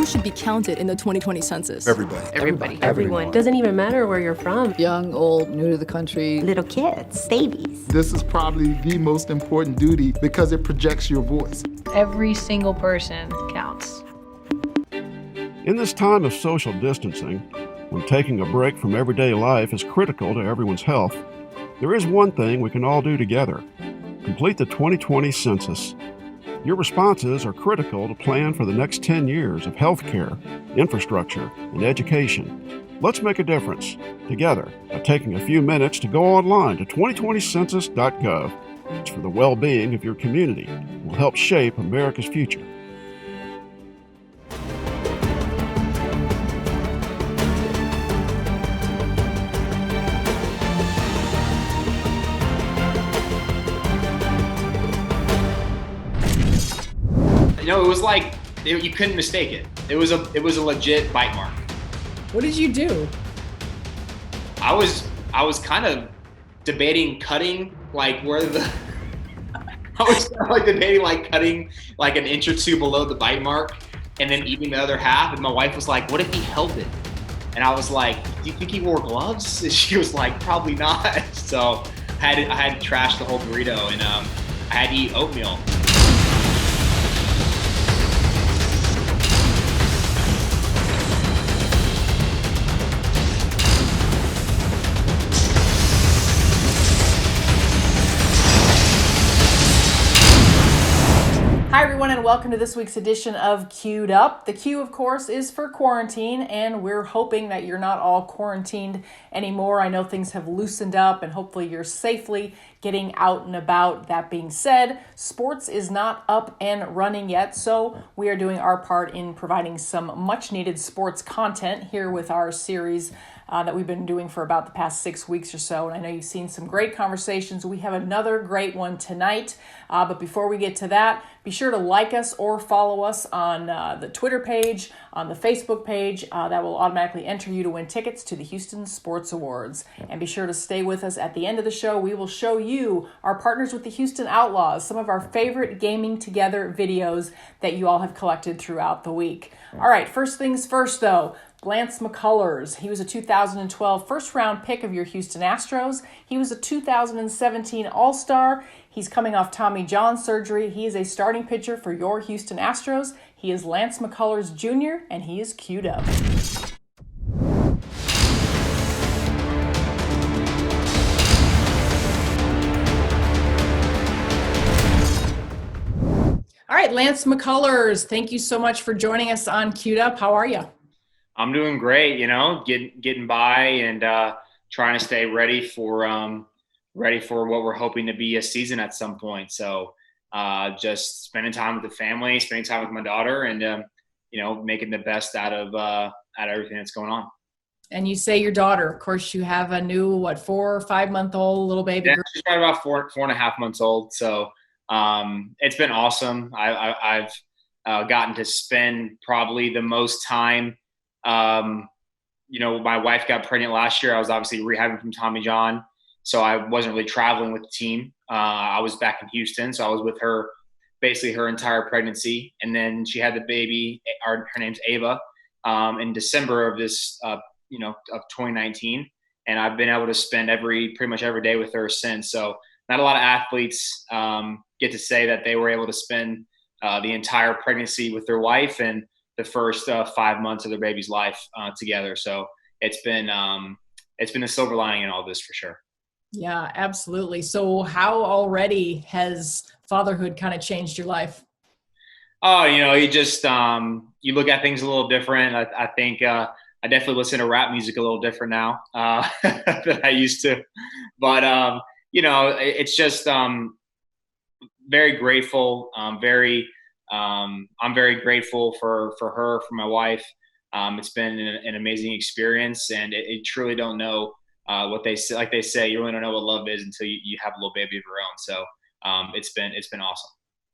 should be counted in the 2020 census? Everybody. Everyone. Doesn't even matter where you're from. Young, old, new to the country. Little kids, babies. This is probably the most important duty because it projects your voice. Every single person counts. In this time of social distancing, when taking a break from everyday life is critical to everyone's health, there is one thing we can all do together: complete the 2020 census. Your responses are critical to plan for the next 10 years of healthcare, infrastructure, and education. Let's make a difference together by taking a few minutes to go online to 2020census.gov. It's for the well-being of your community and will help shape America's future. It was like you couldn't mistake it. It was a legit bite mark. What did you do? I was kind of debating cutting like where the I was kind of like debating like cutting like an inch or two below the bite mark and then eating the other half. And my wife was like, "What if he held it?" And I was like, "Do you think he wore gloves?" And she was like, "Probably not." So I had to trash the whole burrito and I had to eat oatmeal. Hi everyone, and welcome to this week's edition of Queued Up. The Q, of course, is for quarantine, and we're hoping that you're not all quarantined anymore. I know things have loosened up, and hopefully you're safely getting out and about. That being said, sports is not up and running yet, so we are doing our part in providing some much-needed sports content here with our series that we've been doing for about the past 6 weeks or so. And I know you've seen some great conversations. We have another great one tonight. But before we get to that, be sure to like us or follow us on the Twitter page, on the Facebook page. That will automatically enter you to win tickets to the Houston Sports Awards. And be sure to stay with us at the end of the show. We will show you our partners with the Houston Outlaws, some of our favorite gaming together videos that you all have collected throughout the week. All right, first things first though. Lance McCullers, he was a 2012 first-round pick of your Houston Astros. He was a 2017 All-Star. He's coming off Tommy John surgery. He is a starting pitcher for your Houston Astros. He is Lance McCullers Jr., and he is queued up. All right, Lance McCullers, thank you so much for joining us on Queued Up. How are you? I'm doing great, getting by and trying to stay ready for what we're hoping to be a season at some point. So just spending time with the family, spending time with my daughter, and making the best out of everything that's going on. And you say your daughter, of course, you have a new 4 or 5 month old little baby. Yeah, girl. she's probably about 4.5 months old. So it's been awesome. I've gotten to spend probably the most time. My wife got pregnant last year. I was obviously rehabbing from Tommy John, so I wasn't really traveling with the team. I was back in Houston, so I was with her basically her entire pregnancy. And then she had the baby, her name's Ava, in December of this, of 2019. And I've been able to spend pretty much every day with her since. So not a lot of athletes get to say that they were able to spend the entire pregnancy with their wife and the first 5 months of their baby's life together. So it's been a silver lining in all this for sure. Yeah, absolutely. So how already has fatherhood kind of changed your life? Oh, you just you look at things a little different. I think I definitely listen to rap music a little different now than I used to. But it's just very grateful. I'm very grateful for her, for my wife. It's been an amazing experience, and it truly don't know what they say. Like they say, you really don't know what love is until you have a little baby of your own. So it's been awesome.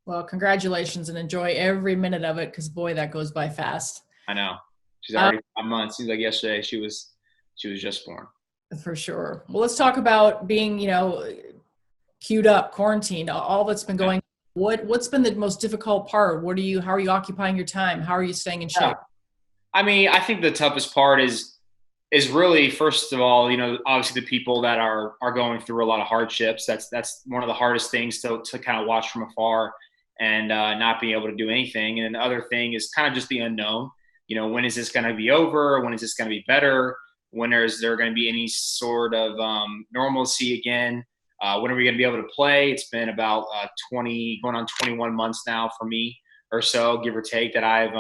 Well, congratulations, and enjoy every minute of it, because boy, that goes by fast. I know. She's already 5 months. Seems like yesterday she was just born. For sure. Well, let's talk about being, queued up, quarantined, all that's been going. What's been the most difficult part? How are you occupying your time? How are you staying in shape? I mean, I think the toughest part is really, first of all, obviously the people that are going through a lot of hardships. That's one of the hardest things to kind of watch from afar and not being able to do anything. And the other thing is kind of just the unknown. When is this going to be over? When is this going to be better? When is there going to be any sort of normalcy again? When are we going to be able to play? It's been about 20, going on 21 months now for me or so, give or take, that I've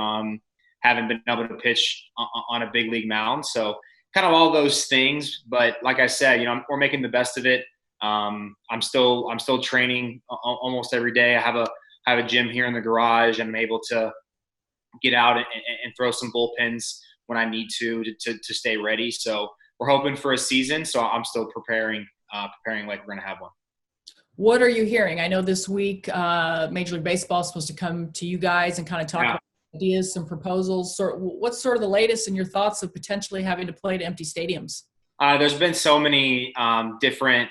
haven't been able to pitch on a big league mound. So kind of all those things. But like I said, we're making the best of it. I'm still training almost every day. I have a gym here in the garage, and I'm able to get out and throw some bullpens when I need to stay ready. So we're hoping for a season. So I'm still preparing like we're going to have one. What are you hearing? I know this week Major League Baseball is supposed to come to you guys and kind of talk about ideas, some proposals. What's sort of the latest in your thoughts of potentially having to play to empty stadiums? There's been so many different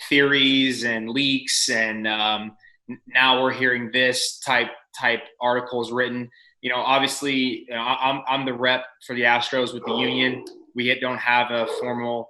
theories and leaks, and now we're hearing this type articles written. Obviously, I'm the rep for the Astros with the union. We don't have a formal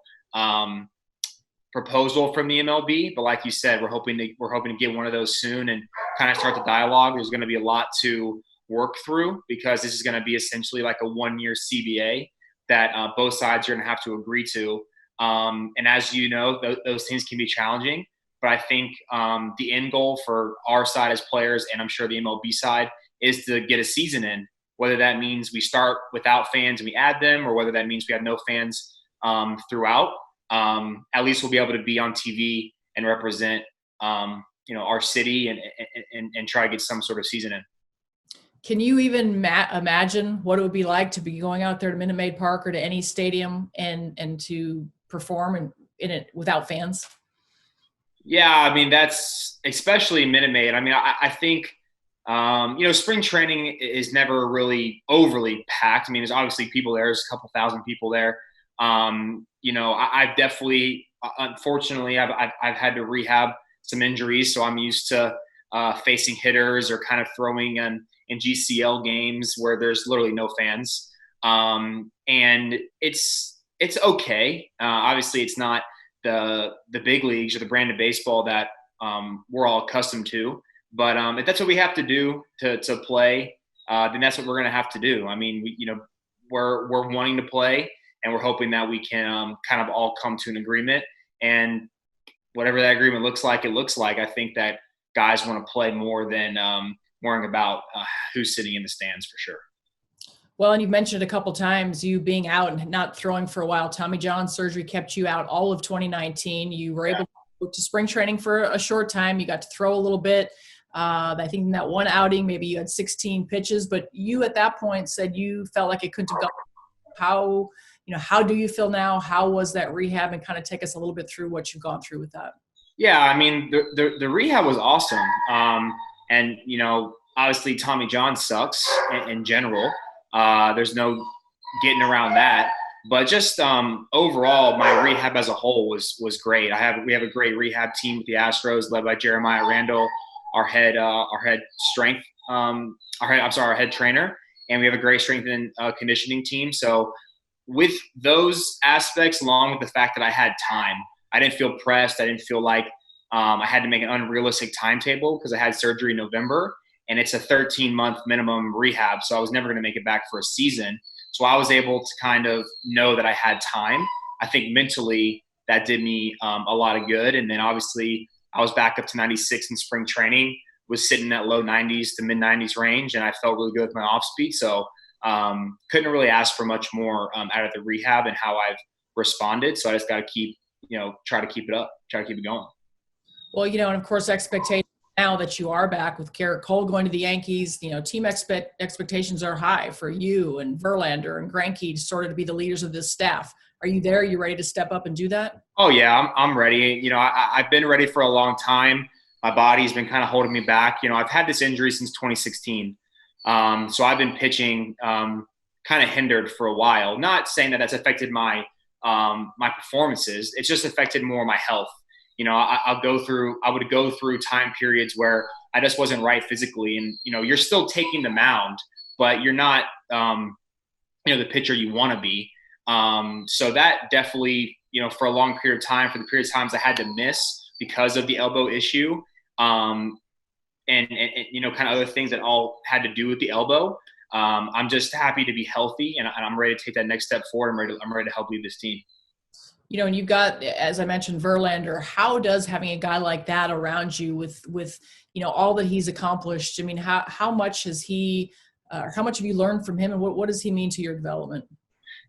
proposal from the MLB, but like you said, we're hoping to get one of those soon and kind of start the dialogue. There's going to be a lot to work through because this is going to be essentially like a 1-year CBA that both sides are going to have to agree to. And as you know, those things can be challenging. But I think the end goal for our side as players, and I'm sure the MLB side, is to get a season in, whether that means we start without fans and we add them, or whether that means we have no fans throughout. At least we'll be able to be on TV and represent, our city and try to get some sort of season in. Can you even imagine what it would be like to be going out there to Minute Maid Park or to any stadium and to perform in it without fans? Yeah, I mean, that's especially Minute Maid. I mean, I think, spring training is never really overly packed. I mean, there's obviously people there. There's a couple thousand people there. I've definitely, unfortunately, I've had to rehab some injuries, so I'm used to facing hitters or kind of throwing in GCL games where there's literally no fans, and it's okay. Obviously, it's not the big leagues or the brand of baseball that we're all accustomed to. But if that's what we have to do to play, then that's what we're going to have to do. I mean, we're wanting to play, and we're hoping that we can kind of all come to an agreement. And whatever that agreement looks like, it looks like. I think that guys want to play more than worrying about who's sitting in the stands, for sure. Well, and you've mentioned a couple times you being out and not throwing for a while. Tommy John surgery kept you out all of 2019. You were able to go to spring training for a short time. You got to throw a little bit. I think in that one outing, maybe you had 16 pitches, but you at that point said you felt like it couldn't have gone. How do you feel now? How was that rehab? And kind of take us a little bit through what you've gone through with that. Yeah, I mean, the rehab was awesome. And, obviously Tommy John sucks in general. There's no getting around that. But just overall, my rehab as a whole was great. We have a great rehab team with the Astros, led by Jeremiah Randall, our head trainer, and we have a great strength and conditioning team. So with those aspects, along with the fact that I had time, I didn't feel pressed. I didn't feel like I had to make an unrealistic timetable because I had surgery in November, and it's a 13-month minimum rehab. So I was never going to make it back for a season. So I was able to kind of know that I had time. I think mentally that did me a lot of good. And then obviously I was back up to 96 in spring training, was sitting at low 90s to mid 90s range, and I felt really good with my off speed. So couldn't really ask for much more out of the rehab and how I've responded. So I just got to keep, try to keep it up, try to keep it going. Well, and of course, expectations now that you are back with Garrett Cole going to the Yankees, team expectations are high for you and Verlander and Greinke sort of to be the leaders of this staff. Are you there? Are you ready to step up and do that? Oh yeah, I'm ready. I've been ready for a long time. My body's been kind of holding me back. I've had this injury since 2016. So I've been pitching kind of hindered for a while. Not saying that that's affected my my performances. It's just affected more my health. I would go through time periods where I just wasn't right physically. And, you're still taking the mound, but you're not the pitcher you want to be. So that definitely, for a long period of time, for the period of times I had to miss because of the elbow issue, and kind of other things that all had to do with the elbow. I'm just happy to be healthy, and I'm ready to take that next step forward. I'm ready to help lead this team. And you've got, as I mentioned, Verlander. How does having a guy like that around you with all that he's accomplished? I mean, how much has he, how much have you learned from him, and what does he mean to your development?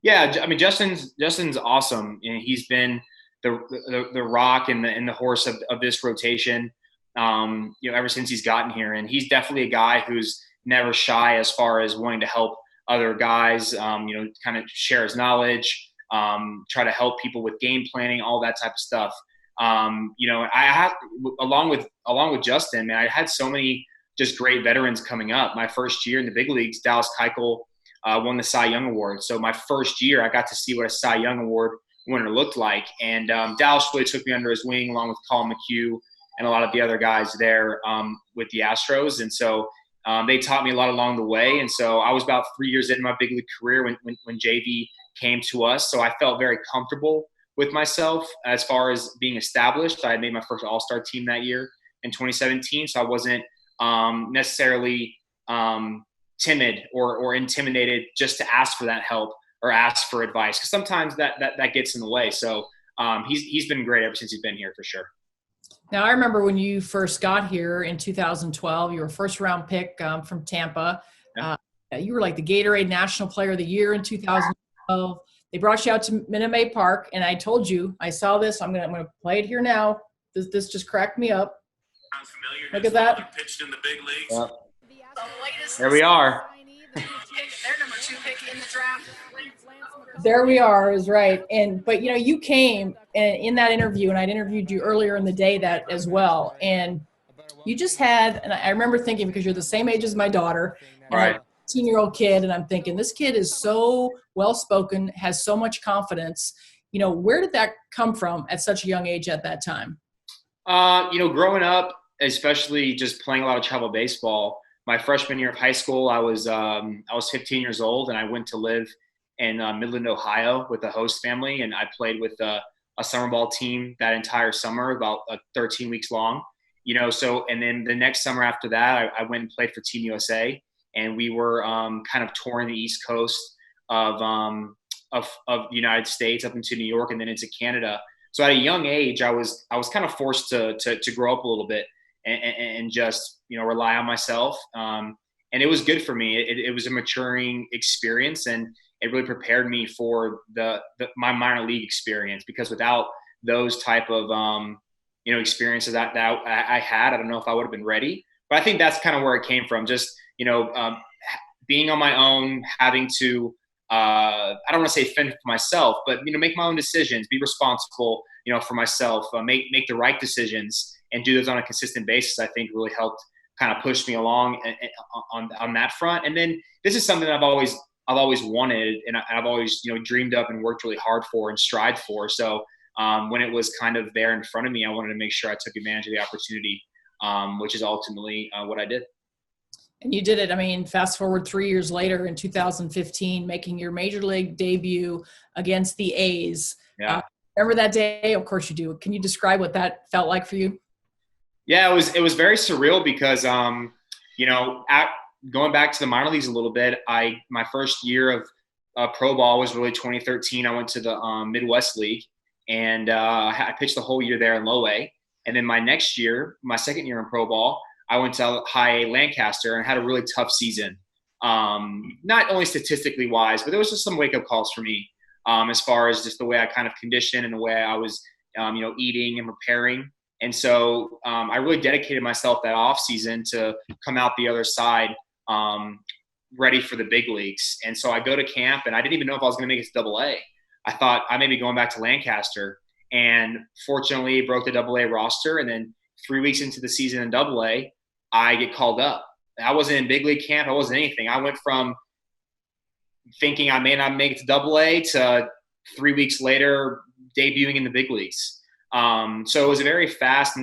Yeah, I mean, Justin's awesome. He's been the rock and the horse of this rotation, ever since he's gotten here. And he's definitely a guy who's never shy as far as wanting to help other guys, kind of share his knowledge, try to help people with game planning, all that type of stuff. I had, along with Justin, man, I had so many just great veterans coming up. My first year in the big leagues, Dallas Keuchel won the Cy Young Award. So my first year, I got to see what a Cy Young Award winner looked like. And Dallas really took me under his wing, along with Colin McHugh and a lot of the other guys there with the Astros. And so they taught me a lot along the way. And so I was about 3 years into my big league career when JV came to us. So I felt very comfortable with myself as far as being established. I had made my first All-Star team that year in 2017. So I wasn't necessarily timid or intimidated just to ask for that help or ask for advice, because sometimes that gets in the way. So he's been great ever since he's been here, for sure. Now, I remember when you first got here in 2012, you were a first-round pick from Tampa. Yeah. You were like the Gatorade National Player of the Year in 2012. They brought you out to Minute Maid Park, and I told you, I saw this. I'm gonna play it here now. This just cracked me up. Look at that. You pitched in the big leagues. Yep. There we are. Their number 2 pick in the draft. There we are, is right. But you came in that interview, and I'd interviewed you earlier in the day that as well. And you just had, and I remember thinking, because you're the same age as my daughter, and Right. I'm a 18-year-old kid, and I'm thinking, this kid is so well-spoken, has so much confidence. Where did that come from at such a young age at that time? Growing up, especially just playing a lot of travel baseball, my freshman year of high school, I was 15 years old, and I went to live in Midland, Ohio, with a host family, and I played with a summer ball team that entire summer, about 13 weeks long. And then the next summer after that, I went and played for Team USA, and we were kind of touring the East Coast of the United States up into New York and then into Canada. So at a young age, I was kind of forced to grow up a little bit and just rely on myself. And it was good for me. It was a maturing experience, and it really prepared me for my minor league experience, because without those type of experiences that I had, I don't know if I would have been ready. But I think that's kind of where it came from. Just being on my own, having to I don't want to say fend for myself, but make my own decisions, be responsible for myself, make the right decisions, and do those on a consistent basis. I think really helped kind of push me along on that front. And then this is something that I've always wanted, and I've always dreamed up and worked really hard for and strived for. So when it was kind of there in front of me, I wanted to make sure I took advantage of the opportunity, which is ultimately what I did. And you did it. I mean, fast forward 3 years later in 2015, making your major league debut against the A's. Yeah. Remember that day? Of course you do. Can you describe what that felt like for you? Yeah, it was very surreal because, going back to the minor leagues a little bit, my first year of pro ball was really 2013. I went to the Midwest League, and I pitched the whole year there in low A. And then my next year, my second year in pro ball, I went to high A Lancaster and had a really tough season. Not only statistically wise, but there was just some wake up calls for me as far as just the way I kind of conditioned and the way I was, eating and preparing. And so I really dedicated myself that off season to come out the other side ready for the big leagues. And so I go to camp, and I didn't even know if I was going to make it to Double A. I thought I may be going back to Lancaster, and fortunately broke the Double A roster. And then 3 weeks into the season in Double A, I get called up. I wasn't in big league camp. I wasn't anything. I went from thinking I may not make it to Double A to 3 weeks later debuting in the big leagues. So it was a very fast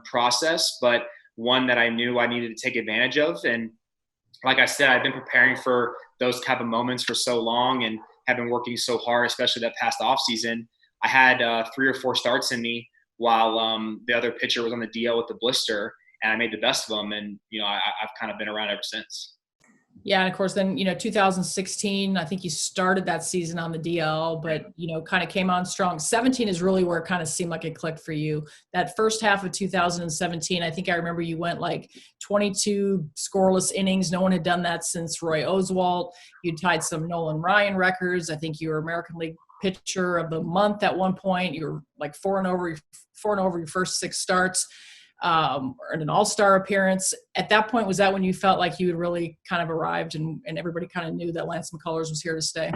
process, but one that I knew I needed to take advantage of. And like I said, I've been preparing for those type of moments for so long and have been working so hard, especially that past off season. I had 3 or 4 starts in me while the other pitcher was on the DL with the blister, and I made the best of them. And, I've kind of been around ever since. Yeah, and of course, then 2016, I think you started that season on the DL, but kind of came on strong. 17 is really where it kind of seemed like it clicked for you. That first half of 2017, I think I remember you went like 22 scoreless innings. No one had done that since Roy Oswalt. You tied some Nolan Ryan records. I think you were American League Pitcher of the Month at one point. You were like 4-0 over your first 6 starts. Earned an all-star appearance. At that point, was that when you felt like you had really kind of arrived and everybody kind of knew that Lance McCullers was here to stay?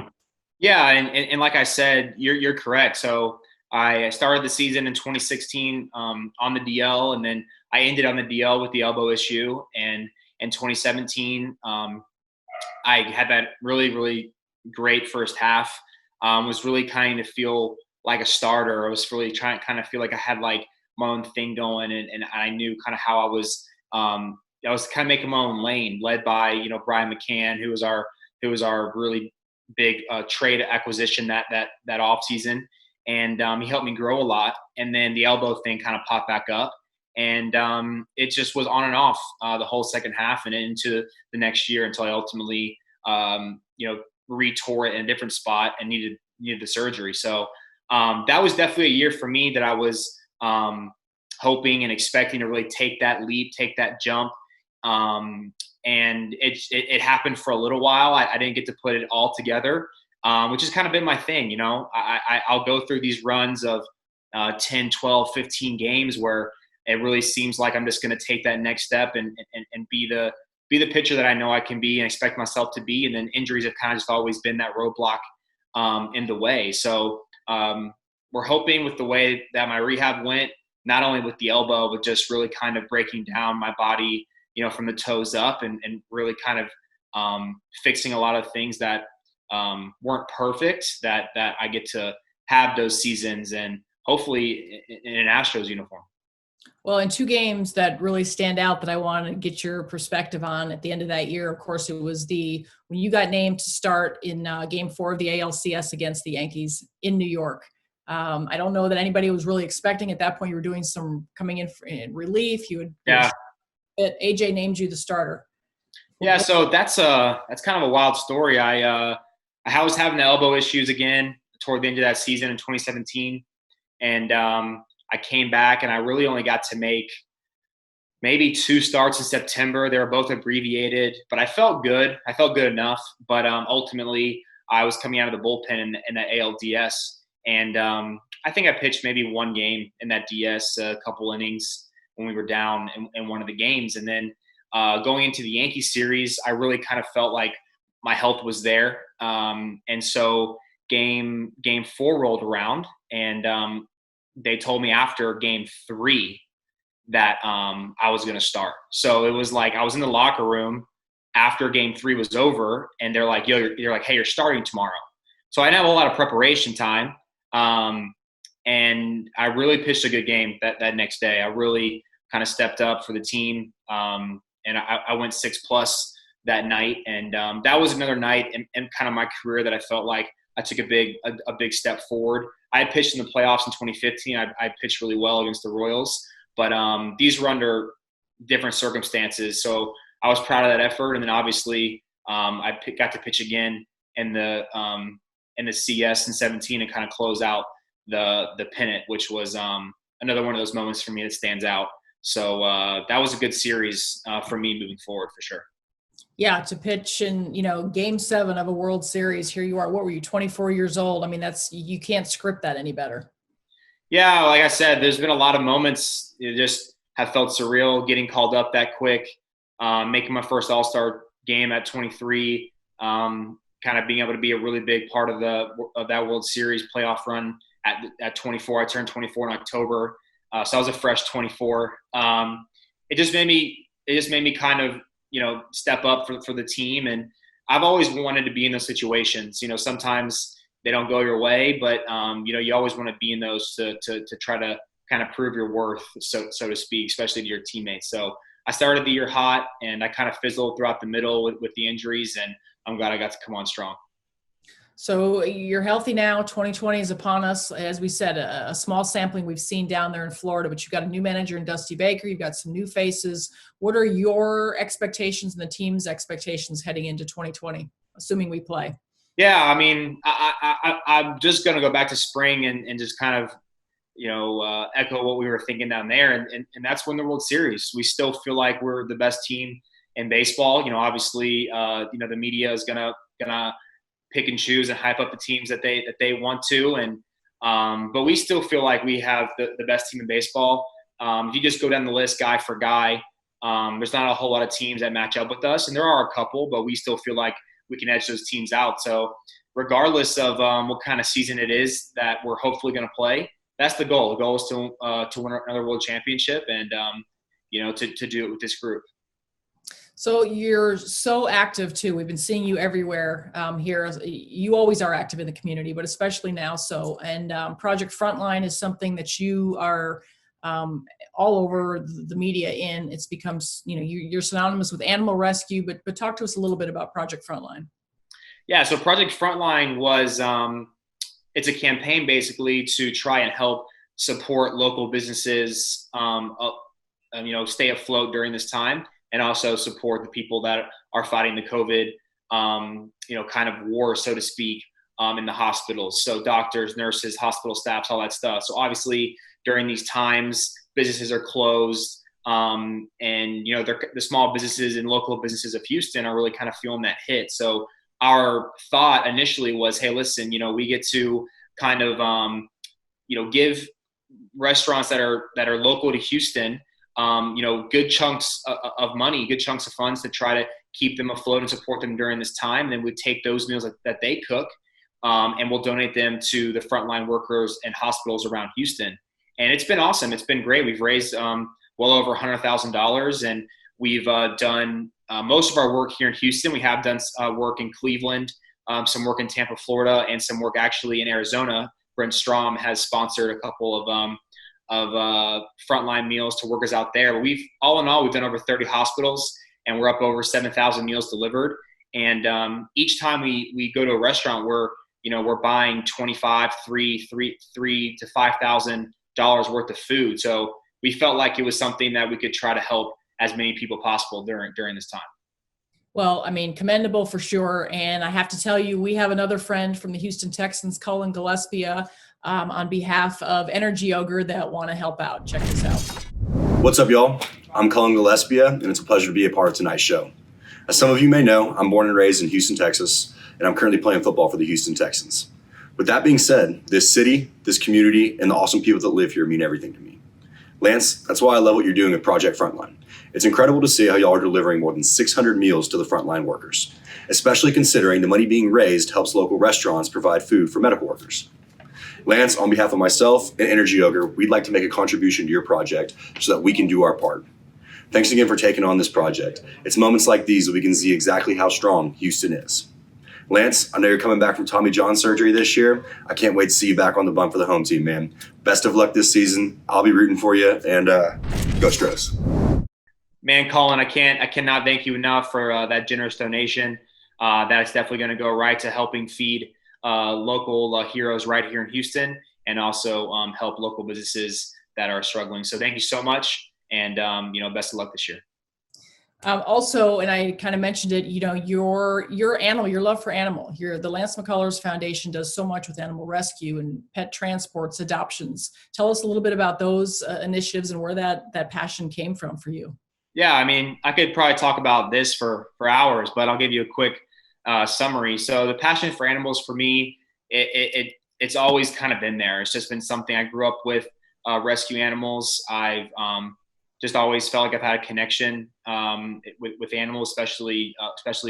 Yeah, and like I said, you're correct. So I started the season in 2016 on the DL, and then I ended on the DL with the elbow issue. And in 2017, I had that really, really great first half. Was really kind of feel like a starter. I was really trying to kind of feel like I had like my own thing going, and I knew kind of how I was kind of making my own lane, led by Brian McCann, who was our really big trade acquisition that off season, and he helped me grow a lot. And then the elbow thing kind of popped back up, and it just was on and off the whole second half and into the next year until I ultimately retore it in a different spot and needed the surgery. So that was definitely a year for me that I was hoping and expecting to really take that leap, take that jump. And it happened for a little while. I didn't get to put it all together, which has kind of been my thing. I'll go through these runs of 10, 12, 15 games where it really seems like I'm just going to take that next step and be the pitcher that I know I can be and expect myself to be. And then injuries have kind of just always been that roadblock in the way. So we're hoping with the way that my rehab went, not only with the elbow, but just really kind of breaking down my body, from the toes up and really kind of fixing a lot of things that weren't perfect, that I get to have those seasons and hopefully in an Astros uniform. Well, in 2 games that really stand out that I want to get your perspective on at the end of that year, of course, it was when you got named to start in Game 4 of the ALCS against the Yankees in New York. I don't know that anybody was really expecting at that point. You were doing some coming in relief. AJ named you the starter. Yeah, so that's kind of a wild story. I was having the elbow issues again toward the end of that season in 2017, and I came back and I really only got to make maybe 2 starts in September. They were both abbreviated, but I felt good. I felt good enough. But ultimately, I was coming out of the bullpen in the ALDS. And I think I pitched maybe 1 game in that DS, a couple innings when we were down in one of the games. And then going into the Yankee series, I really kind of felt like my health was there. And so game 4 rolled around, and they told me after Game 3 that I was going to start. So it was like I was in the locker room after Game 3 was over, and they're like, "Yo, hey, you're starting tomorrow." So I didn't have a lot of preparation time. And I really pitched a good game that next day. I really kind of stepped up for the team. And I went 6+ that night. And that was another night in kind of my career that I felt like I took a big step forward. I had pitched in the playoffs in 2015. I pitched really well against the Royals, but these were under different circumstances. So I was proud of that effort. And then obviously I got to pitch again in the CS in 17 and kind of close out the pennant, which was another one of those moments for me that stands out. So that was a good series for me moving forward for sure. Yeah, to pitch in, Game 7 of a World Series. Here you are. What were you, 24 years old? I mean, you can't script that any better. Yeah, like I said, there's been a lot of moments that just have felt surreal, getting called up that quick, making my first All-Star game at 23, kind of being able to be a really big part of that World Series playoff run at 24. I turned 24 in October, so I was a fresh 24. It just made me kind of step up for the team, and I've always wanted to be in those situations. Sometimes they don't go your way, but you always want to be in those to try to kind of prove your worth, so to speak, especially to your teammates. So I started the year hot, and I kind of fizzled throughout the middle with the injuries, and I'm glad I got to come on strong. So you're healthy now. 2020 is upon us. As we said, a small sampling we've seen down there in Florida, but you've got a new manager in Dusty Baker. You've got some new faces. What are your expectations and the team's expectations heading into 2020, assuming we play? Yeah, I mean, I'm just going to go back to spring and just kind of, echo what we were thinking down there. And that's win the World Series. We still feel like we're the best team in baseball. Obviously, the media is gonna pick and choose and hype up the teams that they want to. But we still feel like we have the best team in baseball. If you just go down the list guy for guy, there's not a whole lot of teams that match up with us. And there are a couple, but we still feel like we can edge those teams out. So regardless of what kind of season it is that we're hopefully going to play, that's the goal. The goal is to win another world championship and, to do it with this group. So you're so active too. We've been seeing you everywhere here. You always are active in the community, but especially now so. And Project Frontline is something that you are all over the media in. It's become, you're synonymous with animal rescue, but talk to us a little bit about Project Frontline. Yeah, so Project Frontline was, it's a campaign basically to try and help support local businesses, stay afloat during this time, and also support the people that are fighting the COVID, kind of war, so to speak, in the hospitals. So doctors, nurses, hospital staffs, all that stuff. So obviously during these times, businesses are closed, and the small businesses and local businesses of Houston are really kind of feeling that hit. So our thought initially was, hey, listen, we get to kind of, give restaurants that are local to Houston, good chunks of money, good chunks of funds to try to keep them afloat and support them during this time. And then we'd take those meals that they cook, and we'll donate them to the frontline workers and hospitals around Houston. And it's been awesome. It's been great. We've raised well over $100,000, and we've done most of our work here in Houston. We have done work in Cleveland, some work in Tampa, Florida, and some work actually in Arizona. Brent Strom has sponsored a couple of frontline meals to workers out there. But all in all, we've done over 30 hospitals, and we're up over 7,000 meals delivered. And each time we go to a restaurant, we're buying $3,000 to $5,000 worth of food. So we felt like it was something that we could try to help as many people possible during this time. Well, I mean, commendable for sure. And I have to tell you, we have another friend from the Houston Texans, Cullen Gillespie, on behalf of Energy Ogre that want to help out. Check this out. What's up, y'all? I'm Cullen Gillespie, and it's a pleasure to be a part of tonight's show. As some of you may know, I'm born and raised in Houston, Texas, and I'm currently playing football for the Houston Texans. With that being said, this city, this community, and the awesome people that live here mean everything to me. Lance, that's why I love what you're doing with Project Frontline. It's incredible to see how y'all are delivering more than 600 meals to the frontline workers, especially considering the money being raised helps local restaurants provide food for medical workers. Lance, on behalf of myself and Energy Ogre, we'd like to make a contribution to your project so that we can do our part. Thanks again for taking on this project. It's moments like these that we can see exactly how strong Houston is. Lance, I know you're coming back from Tommy John surgery this year. I can't wait to see you back on the bump for the home team, man. Best of luck this season. I'll be rooting for you, and go Astros. Man, Colin, I cannot thank you enough for that generous donation. That's definitely going to go right to helping feed local heroes right here in Houston, and also help local businesses that are struggling. So thank you so much, and best of luck this year. Also, and I kind of mentioned it, your love for animal, the Lance McCullers Foundation does so much with animal rescue and pet transports, adoptions. Tell us a little bit about those initiatives and where that passion came from for you. Yeah, I mean, I could probably talk about this for hours, but I'll give you a quick summary. So the passion for animals for me, it's always kind of been there. It's just been something I grew up with, rescue animals. I've just always felt like I've had a connection with animals, especially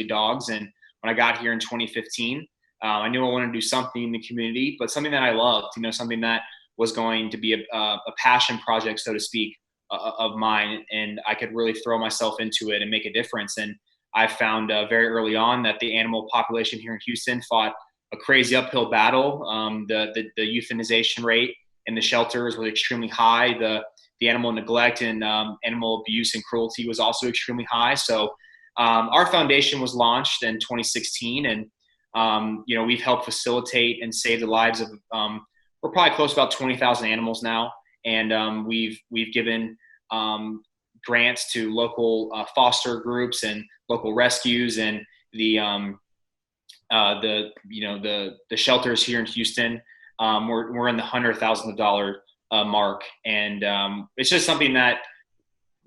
dogs. And when I got here in 2015, I knew I wanted to do something in the community, but something that I loved, something that was going to be a passion project, so to speak, of mine. And I could really throw myself into it and make a difference. And I found very early on that the animal population here in Houston fought a crazy uphill battle. The euthanization rate in the shelters was extremely high. the animal neglect and animal abuse and cruelty was also extremely high. So our foundation was launched in 2016, and we've helped facilitate and save the lives of we're probably close to about 20,000 animals now, and we've given grants to local foster groups and local rescues and the shelters here in Houston. We're in the $100,000 mark, and it's just something that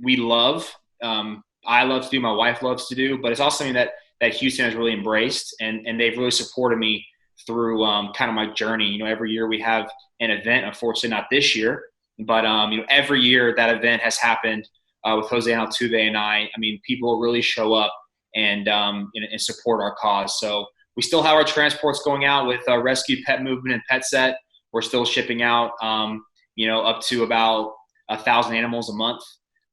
we love. I love to do, my wife loves to do, but it's also something that Houston has really embraced, and they've really supported me through kind of my journey. Every year we have an event. Unfortunately, not this year, but every year that event has happened with Jose Altuve and I. People really show up and support our cause. So we still have our transports going out with Rescue Pet Movement and Pet Set. We're still shipping out, up to about 1,000 animals a month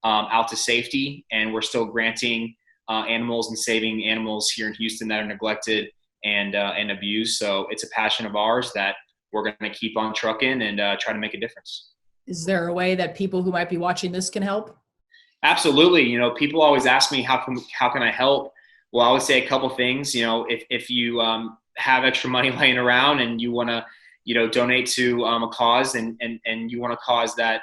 out to safety, and we're still granting animals and saving animals here in Houston that are neglected and abused. So it's a passion of ours that we're going to keep on trucking and try to make a difference. Is there a way that people who might be watching this can help? Absolutely. People always ask me, how can I help? Well, I would say a couple things. If you have extra money laying around and you want to, donate to a cause and you want a cause that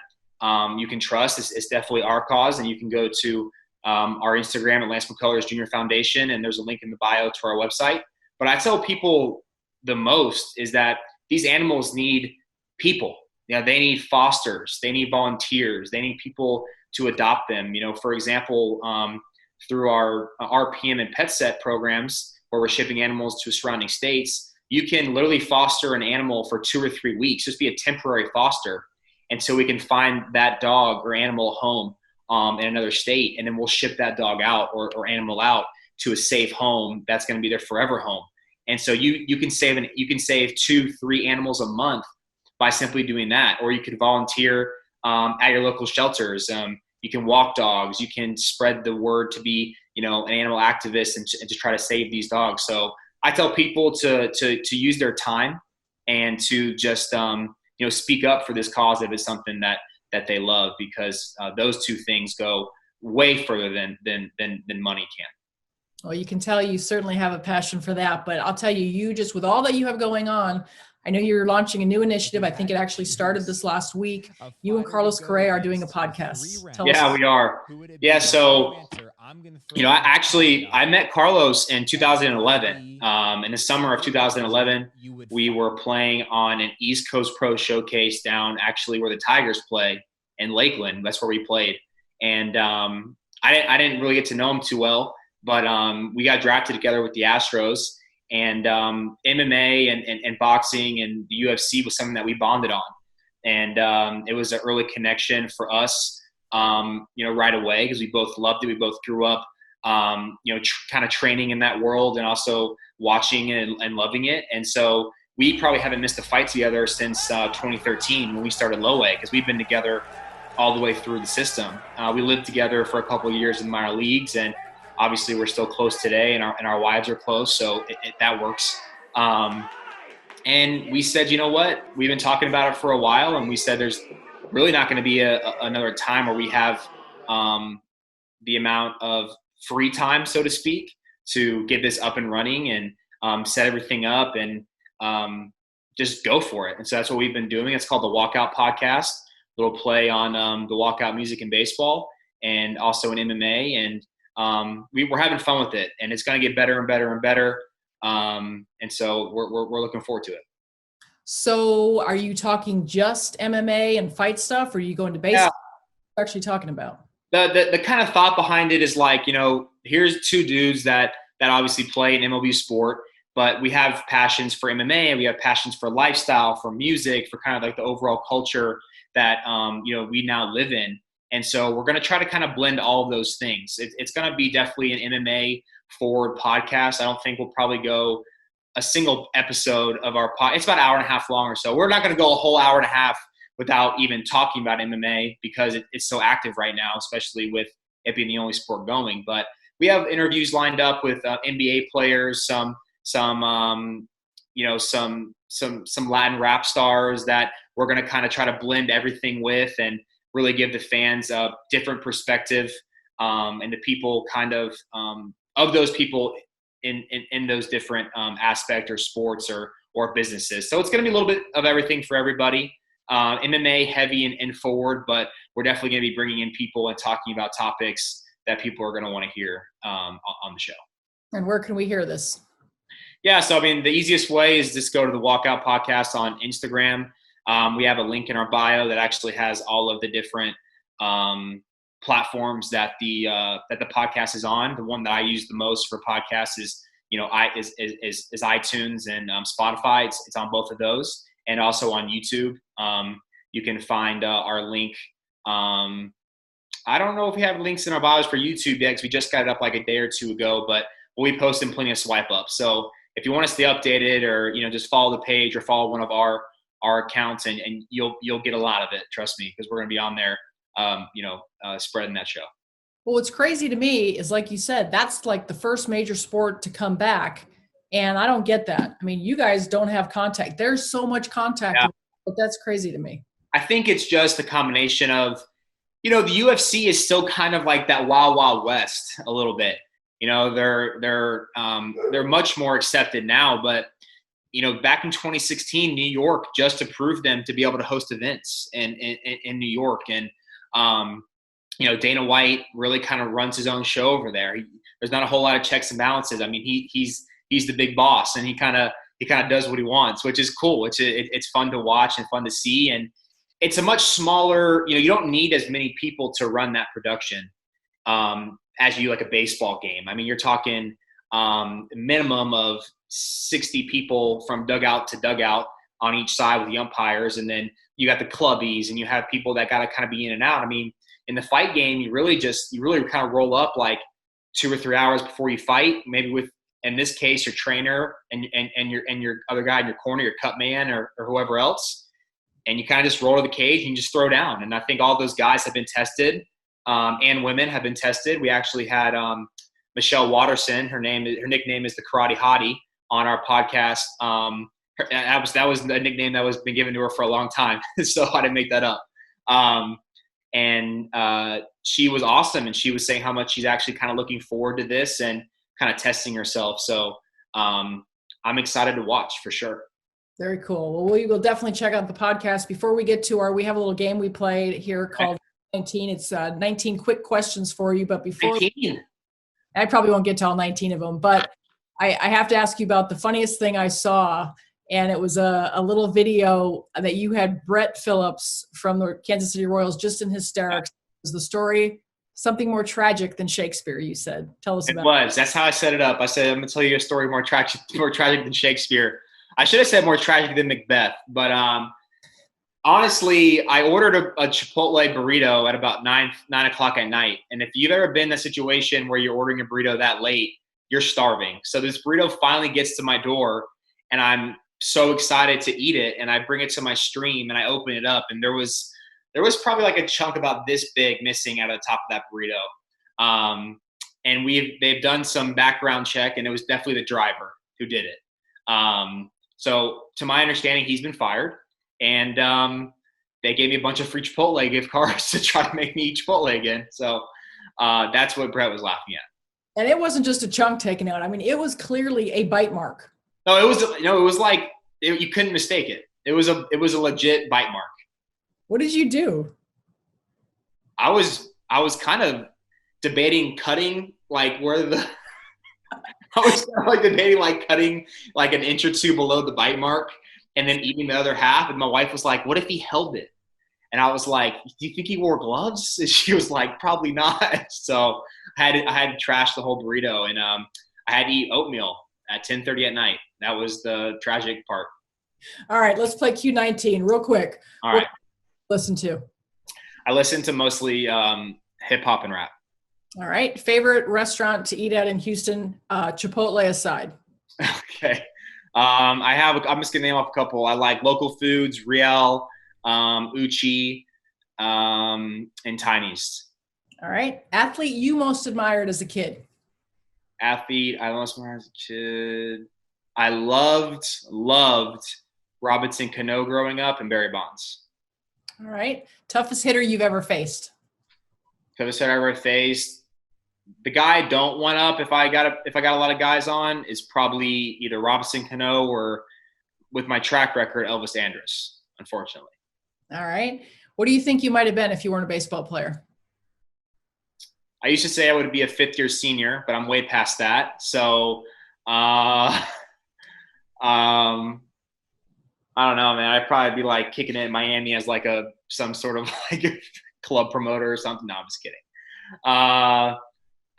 you can trust, it's definitely our cause. And you can go to our Instagram at Lance McCullers Jr. Foundation, and there's a link in the bio to our website. But I tell people the most is that these animals need people. They need fosters, they need volunteers, they need people to adopt them. For example, through our RPM and Pet Set programs, where we're shipping animals to surrounding states, you can literally foster an animal for 2 or 3 weeks, just be a temporary foster. And so we can find that dog or animal home in another state, and then we'll ship that dog out or animal out to a safe home that's going to be their forever home. And so you can save 2-3 animals a month by simply doing that. Or you could volunteer at your local shelters. You can walk dogs. You can spread the word to be, an animal activist and to try to save these dogs. So I tell people to use their time and to just, speak up for this cause if it's something that they love, because those two things go way further than money can. Well, you can tell you certainly have a passion for that, but I'll tell you just with all that you have going on, I know you're launching a new initiative. I think it actually started this last week. You and Carlos Correa are doing a podcast. Tell us. We are. Yeah. So, I met Carlos in 2011. In the summer of 2011, we were playing on an East Coast Pro showcase down actually where the Tigers play in Lakeland. That's where we played. And I didn't really get to know him too well, but we got drafted together with the Astros. And MMA and boxing and the UFC was something that we bonded on. And it was an early connection for us, right away, because we both loved it. We both grew up, kind of training in that world and also watching and loving it. And so we probably haven't missed a fight together since 2013 when we started Low A, because we've been together all the way through the system. We lived together for a couple of years in minor leagues, and obviously we're still close today, and our wives are close, so that works. And we said, you know what? We've been talking about it for a while, and we said there's really not going to be another time where we have the amount of free time, so to speak, to get this up and running and set everything up and just go for it. And so that's what we've been doing. It's called the Walkout Podcast, a little play on the walkout music in baseball and also in MMA. And we're having fun with it, and it's going to get better and better and better. And so we're looking forward to it. So are you talking just MMA and fight stuff, or are you going to baseball? Yeah. What are you actually talking about? The kind of thought behind it is like, here's two dudes that obviously play an MLB sport, but we have passions for MMA, and we have passions for lifestyle, for music, for kind of like the overall culture that, we now live in. And so we're going to try to kind of blend all of those things. It's going to be definitely an MMA forward podcast. I don't think we'll probably go a single episode of our pod. It's about an hour and a half long or so. We're not going to go a whole hour and a half without even talking about MMA, because it's so active right now, especially with it being the only sport going. But we have interviews lined up with NBA players, some Latin rap stars that we're going to kind of try to blend everything with, and really give the fans a different perspective, and the people kind of those people in those different aspect or sports or businesses. So it's going to be a little bit of everything for everybody. MMA heavy and forward, but we're definitely going to be bringing in people and talking about topics that people are going to want to hear on the show. And where can we hear this? Yeah, so I mean, the easiest way is just go to the Walkout Podcast on Instagram. We have a link in our bio that actually has all of the different platforms that the podcast is on. The one that I use the most for podcasts is iTunes and Spotify. It's on both of those, and also on YouTube. You can find our link. I don't know if we have links in our bios for YouTube yet, because we just got it up like a day or two ago, but we'll be posting plenty of swipe ups. So if you want to stay updated, or just follow the page or follow one of our accounts, and you'll get a lot of it. Trust me, because we're going to be on there, spreading that show. Well, what's crazy to me is, like you said, that's like the first major sport to come back, and I don't get that. I mean, you guys don't have contact. There's so much contact, yeah. But that's crazy to me. I think it's just a combination of, the UFC is still kind of like that Wild Wild West a little bit. They're much more accepted now, but back in 2016, New York just approved them to be able to host events in New York, and Dana White really kind of runs his own show over there. There's not a whole lot of checks and balances. I mean, he's the big boss, and he kind of does what he wants, which is cool. It's fun to watch and fun to see, and it's a much smaller. You don't need as many people to run that production as you like a baseball game. I mean, you're talking minimum of 60 people from dugout to dugout on each side with the umpires, and then you got the clubbies, and you have people that got to kind of be in and out. I mean, in the fight game, you really kind of roll up like 2 or 3 hours before you fight, maybe with, in this case, your trainer and your other guy in your corner, your cut man or whoever else, and you kind of just roll to the cage and you just throw down. And I think all those guys have been tested, and women have been tested. We actually had Michelle Watterson, her nickname is the Karate Hottie, on our podcast. That was a nickname that was been given to her for a long time, so I didn't make that up. And she was awesome, and she was saying how much she's actually kind of looking forward to this and kind of testing herself. So I'm excited to watch for sure. Very cool. Well, we will definitely check out the podcast. Before we get to we have a little game we played here called 19. It's 19 quick questions for you. But before 19. I probably won't get to all 19 of them, but I have to ask you about the funniest thing I saw. And it was a little video that you had Brett Phillips from the Kansas City Royals just in hysterics. Was the story something more tragic than Shakespeare, you said? Tell us about it. It was. That's how I set it up. I said, I'm going to tell you a story more tragic than Shakespeare. I should have said more tragic than Macbeth. But honestly, I ordered a Chipotle burrito at about 9 o'clock at night. And if you've ever been in a situation where you're ordering a burrito that late, you're starving. So this burrito finally gets to my door, and I'm so excited to eat it. And I bring it to my stream, and I open it up, and there was probably like a chunk about this big missing out of the top of that burrito. And they've done some background check, and it was definitely the driver who did it. So to my understanding, he's been fired, and they gave me a bunch of free Chipotle gift cards to try to make me eat Chipotle again. So that's what Brett was laughing at. And it wasn't just a chunk taken out. I mean, it was clearly a bite mark. No, it was like you couldn't mistake it. It was a legit bite mark. What did you do? I was kind of debating cutting like where the I was kind of like debating like cutting like an inch or two below the bite mark and then eating the other half. And my wife was like, "What if he held it?" And I was like, "Do you think he wore gloves?" And she was like, "Probably not." So I had to trash the whole burrito, and I had to eat oatmeal at 10:30 at night. That was the tragic part. All right, let's play Q19 real quick. All right. Listen to. I listen to mostly hip hop and rap. All right. Favorite restaurant to eat at in Houston, Chipotle aside. Okay. I'm just gonna name off a couple. I like Local Foods, Riel, Uchi, and Tiny's. All right. Athlete you most admired as a kid. Athlete I most admired as a kid. I loved Robinson Cano growing up and Barry Bonds. All right. Toughest hitter you've ever faced? Toughest hitter I ever faced. The guy I don't want up if I got a lot of guys on is probably either Robinson Cano or, with my track record, Elvis Andrus, unfortunately. All right. What do you think you might have been if you weren't a baseball player? I used to say I would be a fifth-year senior, but I'm way past that. So, I don't know, man. I'd probably be like kicking it in Miami as like some sort of like club promoter or something. No, I'm just kidding.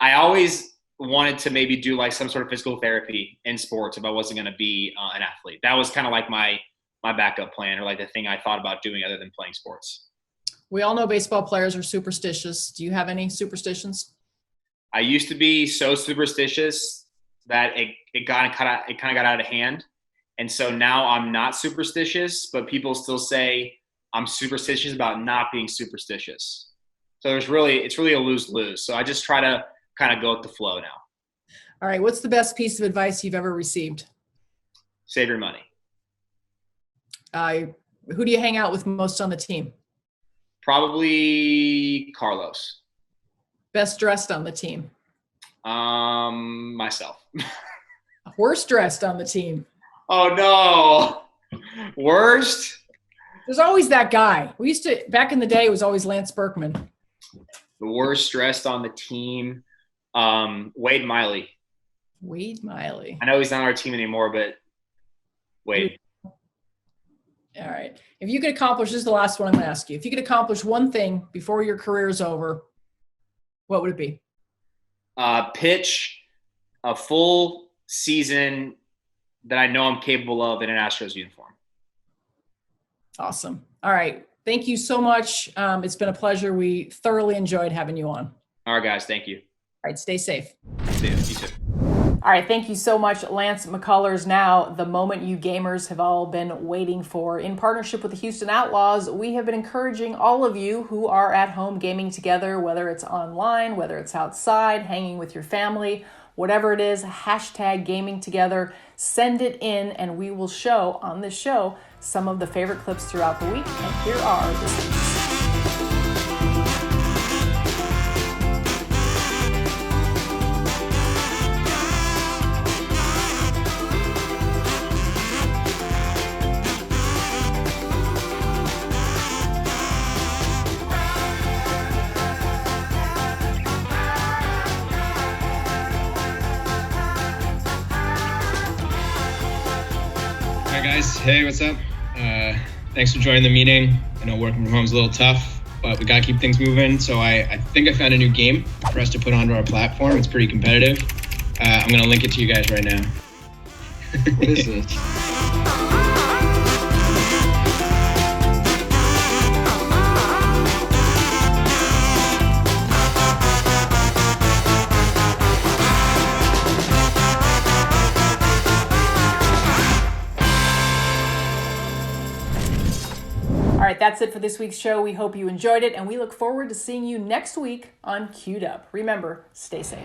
I always wanted to maybe do like some sort of physical therapy in sports if I wasn't going to be an athlete. That was kind of like my backup plan, or like the thing I thought about doing other than playing sports. We all know baseball players are superstitious. Do you have any superstitions? I used to be so superstitious that it kind of got out of hand. And so now I'm not superstitious, but people still say I'm superstitious about not being superstitious. So it's really a lose-lose. So I just try to kind of go with the flow now. All right. What's the best piece of advice you've ever received? Save your money. Who do you hang out with most on the team? Probably Carlos. Best dressed on the team? Myself. Worst dressed on the team? Oh no. Worst? There's always that guy. Back in the day, it was always Lance Berkman. The worst dressed on the team? Wade Miley. Wade Miley. I know he's not on our team anymore, but Wade. All right. If you could accomplish, this is the last one I'm going to ask you. If you could accomplish one thing before your career is over, what would it be? Pitch a full season that I know I'm capable of in an Astros uniform. Awesome. All right. Thank you so much. It's been a pleasure. We thoroughly enjoyed having you on. All right, guys. Thank you. All right. Stay safe. See you. You too. All right, thank you so much, Lance McCullers. Now, the moment you gamers have all been waiting for. In partnership with the Houston Outlaws, we have been encouraging all of you who are at home gaming together, whether it's online, whether it's outside, hanging with your family, whatever it is, hashtag gaming together. Send it in, and we will show on this show some of the favorite clips throughout the week. And here are this week's. Hi guys, hey, what's up? Thanks for joining the meeting. I know working from home is a little tough, but we gotta keep things moving. So I think I found a new game for us to put onto our platform. It's pretty competitive. I'm gonna link it to you guys right now. What is it? All right, that's it for this week's show. We hope you enjoyed it, and we look forward to seeing you next week on Queued Up. Remember, stay safe.